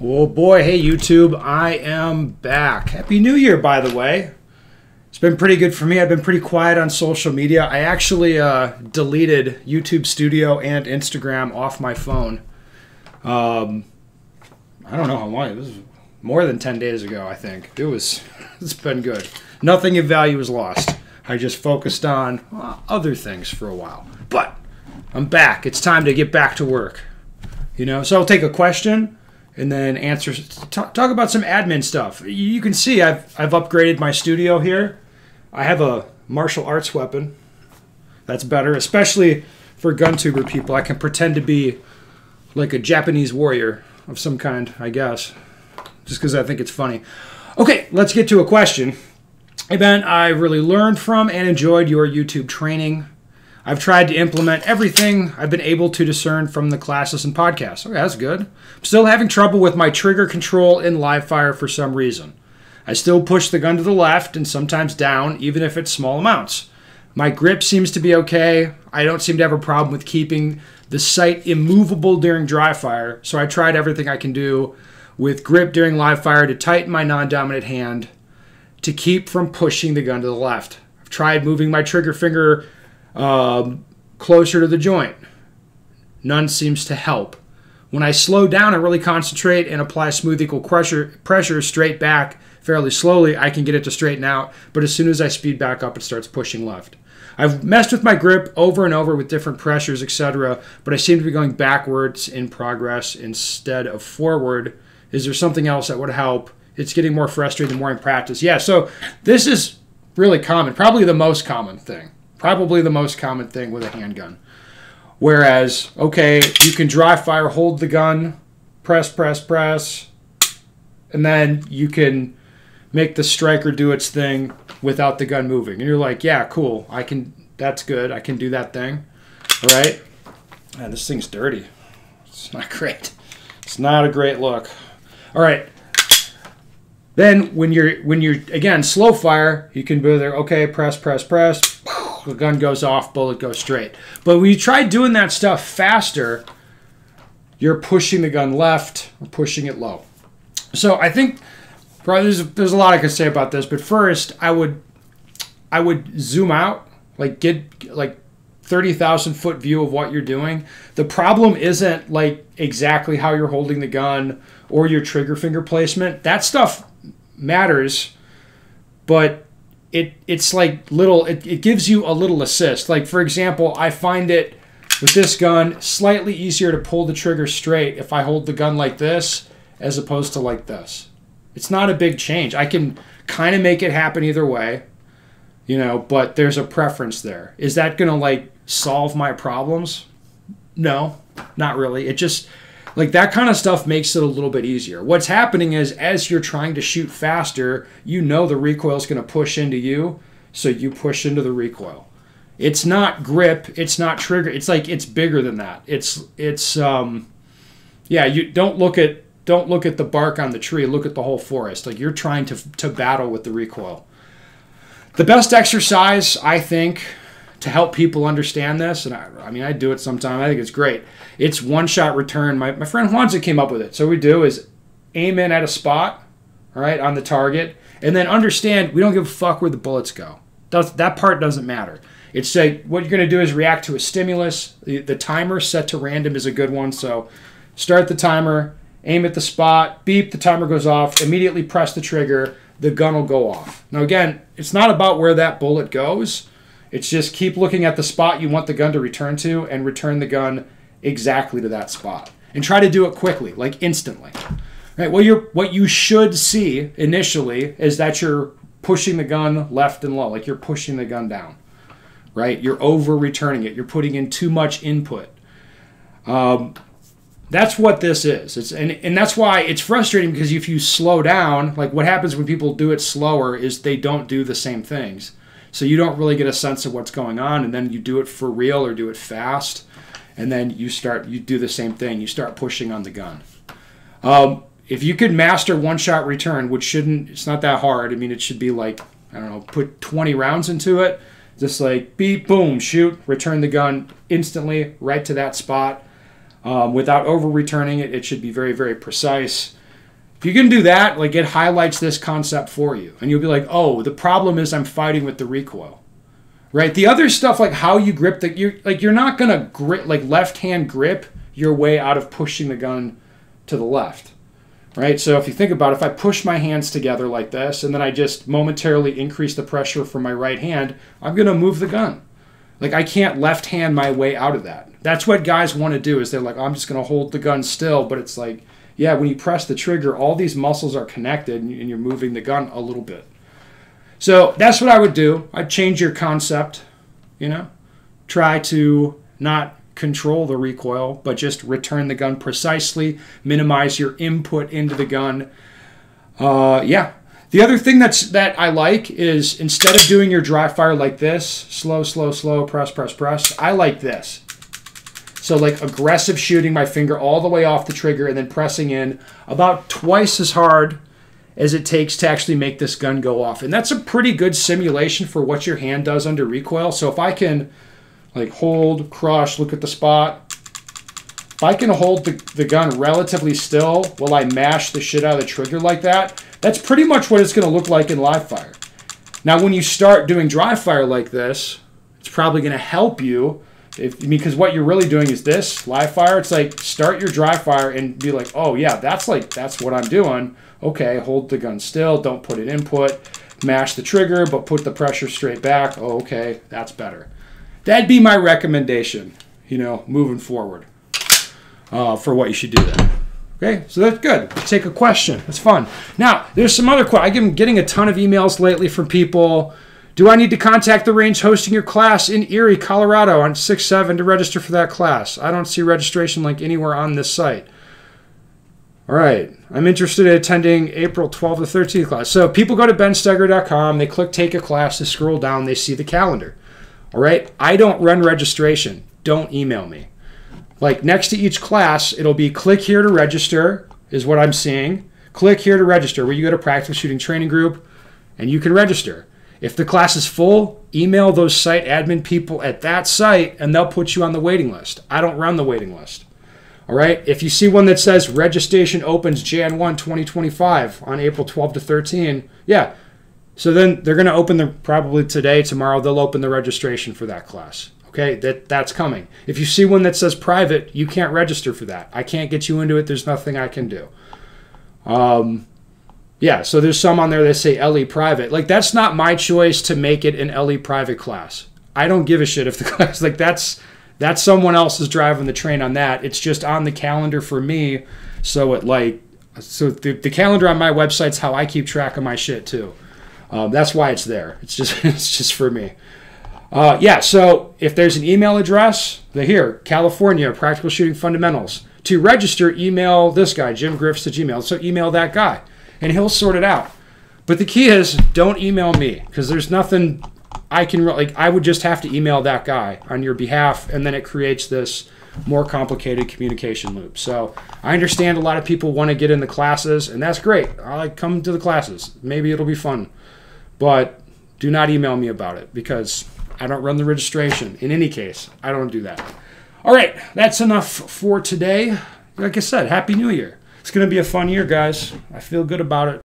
Oh boy, hey YouTube, I am back. Happy New Year, by the way. It's been pretty good for me. I've been pretty quiet on social media. I actually deleted YouTube Studio and Instagram off my phone. I don't know how long. It was more than 10 days ago, I think. It's been good. Nothing of value was lost. I just focused on other things for a while. But I'm back. It's time to get back to work. So I'll take a question and then answer, talk about some admin stuff. You can see I've upgraded my studio here. I have a martial arts weapon. That's better, especially for gun tuber people. I can pretend to be like a Japanese warrior of some kind, I guess, just because I think it's funny. Okay, let's get to a question. Hey Ben, I really learned from and enjoyed your YouTube training. I've tried to implement everything I've been able to discern from the classes and podcasts. Okay, that's good. I'm still having trouble with my trigger control in live fire for some reason. I still push the gun to the left and sometimes down, even if it's small amounts. My grip seems to be okay. I don't seem to have a problem with keeping the sight immovable during dry fire, so I tried everything I can do with grip during live fire to tighten my non-dominant hand to keep from pushing the gun to the left. I've tried moving my trigger finger closer to the joint. None seems to help. When I slow down and really concentrate and apply smooth equal pressure straight back fairly slowly, I can get it to straighten out, but as soon as I speed back up, it starts pushing left. I've messed with my grip over and over with different pressures, etc., but I seem to be going backwards in progress instead of forward. Is there something else that would help? It's getting more frustrating the more I practice. Yeah, so this is really common, probably the most common thing. Probably the most common thing with a handgun. Whereas, okay, you can dry fire, hold the gun, press, and then you can make the striker do its thing without the gun moving. And you're like, yeah, cool, that's good, I can do that thing. All right? Man, this thing's dirty. It's not great. It's not a great look. All right. Then when you're again slow fire, you can be there, okay, press, the gun goes off, bullet goes straight. But when you try doing that stuff faster, you're pushing the gun left or pushing it low. So I think probably there's a lot I could say about this, but first I would zoom out, like get like 30,000 foot view of what you're doing. The problem isn't like exactly how you're holding the gun or your trigger finger placement. That stuff matters, but it's like little, it gives you a little assist. Like for example, I find it with this gun slightly easier to pull the trigger straight if I hold the gun like this as opposed to like this. It's not a big change. I can kind of make it happen either way, but there's a preference there. Is that gonna like solve my problems? No, not really. It just, like that kind of stuff makes it a little bit easier. What's happening is as you're trying to shoot faster, the recoil is going to push into you, so you push into the recoil. It's not grip, it's not trigger. It's like it's bigger than that. Yeah, you don't look at the bark on the tree, look at the whole forest. Like you're trying to battle with the recoil. The best exercise, I think, to help people understand this, and I do it sometimes, I think it's great. It's one-shot return. My friend Juanza came up with it. So what we do is aim in at a spot, all right, on the target, and then understand we don't give a fuck where the bullets go. That part doesn't matter. It's like what you're going to do is react to a stimulus. The timer set to random is a good one. So start the timer, aim at the spot, beep, the timer goes off, immediately press the trigger, the gun will go off. Now again, it's not about where that bullet goes. It's just keep looking at the spot you want the gun to return to and return the gun exactly to that spot. And try to do it quickly, like instantly. Right? What you should see initially is that you're pushing the gun left and low, like you're pushing the gun down. Right? You're over-returning it. You're putting in too much input. That's what this is. And that's why it's frustrating, because if you slow down, like what happens when people do it slower is they don't do the same things. So you don't really get a sense of what's going on, and then you do it for real or do it fast, and then you do the same thing. You start pushing on the gun. If you could master one-shot return, it's not that hard. I mean, it should be like, I don't know, put 20 rounds into it. Just like beep, boom, shoot, return the gun instantly right to that spot. Without over-returning it, it should be very, very precise. If you can do that, like it highlights this concept for you. And you'll be like, oh, the problem is I'm fighting with the recoil. Right? The other stuff, like how you grip you're not gonna grip like left hand grip your way out of pushing the gun to the left. Right? So if you think about it, if I push my hands together like this and then I just momentarily increase the pressure from my right hand, I'm gonna move the gun. Like I can't left hand my way out of that. That's what guys want to do is they're like, oh, I'm just gonna hold the gun still, but it's like, yeah, when you press the trigger, all these muscles are connected and you're moving the gun a little bit. So that's what I would do. I'd change your concept, you know. Try to not control the recoil, but just return the gun precisely, minimize your input into the gun. Yeah. The other thing that I like is instead of doing your dry fire like this, slow, slow, slow, press, press, press, I like this. So like aggressive shooting my finger all the way off the trigger and then pressing in about twice as hard as it takes to actually make this gun go off. And that's a pretty good simulation for what your hand does under recoil. So if I can like hold, crush, look at the spot. If I can hold the gun relatively still while I mash the shit out of the trigger like that, that's pretty much what it's going to look like in live fire. Now when you start doing dry fire like this, it's probably going to help you because what you're really doing is this live fire. It's like start your dry fire and be like, oh yeah, that's what I'm doing. Okay, hold the gun still, don't put it input, mash the trigger, but put the pressure straight back. Oh, okay, that's better. That'd be my recommendation, you know, moving forward for what you should do there. Okay, so that's good. Let's take a question. That's fun. Now, there's some other questions. I'm getting a ton of emails lately from people. Do I need to contact the range hosting your class in Erie, Colorado on 6/7 to register for that class? I don't see registration link anywhere on this site. All right, I'm interested in attending April 12th to 13th class. So people go to bensteger.com, they click take a class, they scroll down, they see the calendar. All right, I don't run registration. Don't email me. Like next to each class, it'll be click here to register is what I'm seeing. Click here to register where you go to practical shooting training group and you can register. If the class is full, email those site admin people at that site and they'll put you on the waiting list. I don't run the waiting list. All right, if you see one that says registration opens Jan 1, 2025 on April 12 to 13, yeah. So then they're going to open probably today, tomorrow, they'll open the registration for that class. Okay, that's coming. If you see one that says private, you can't register for that. I can't get you into it. There's nothing I can do. Yeah, so there's some on there that say LE private. Like, that's not my choice to make it an LE private class. I don't give a shit if the class, like, that's someone else is driving the train on that. It's just on the calendar for me. So the calendar on my website's how I keep track of my shit too. That's why it's there. It's just for me. Yeah, so if there's an email address, here, California, Practical Shooting Fundamentals. To register, email this guy, Jim Griffiths at Gmail. So email that guy, and he'll sort it out. But the key is, don't email me, because there's nothing I can, like, I would just have to email that guy on your behalf, and then it creates this more complicated communication loop. So I understand a lot of people want to get in the classes, and that's great. I like come to the classes. Maybe it'll be fun. But do not email me about it, because I don't run the registration. In any case, I don't do that. All right, that's enough for today. Like I said, Happy New Year. It's going to be a fun year, guys. I feel good about it.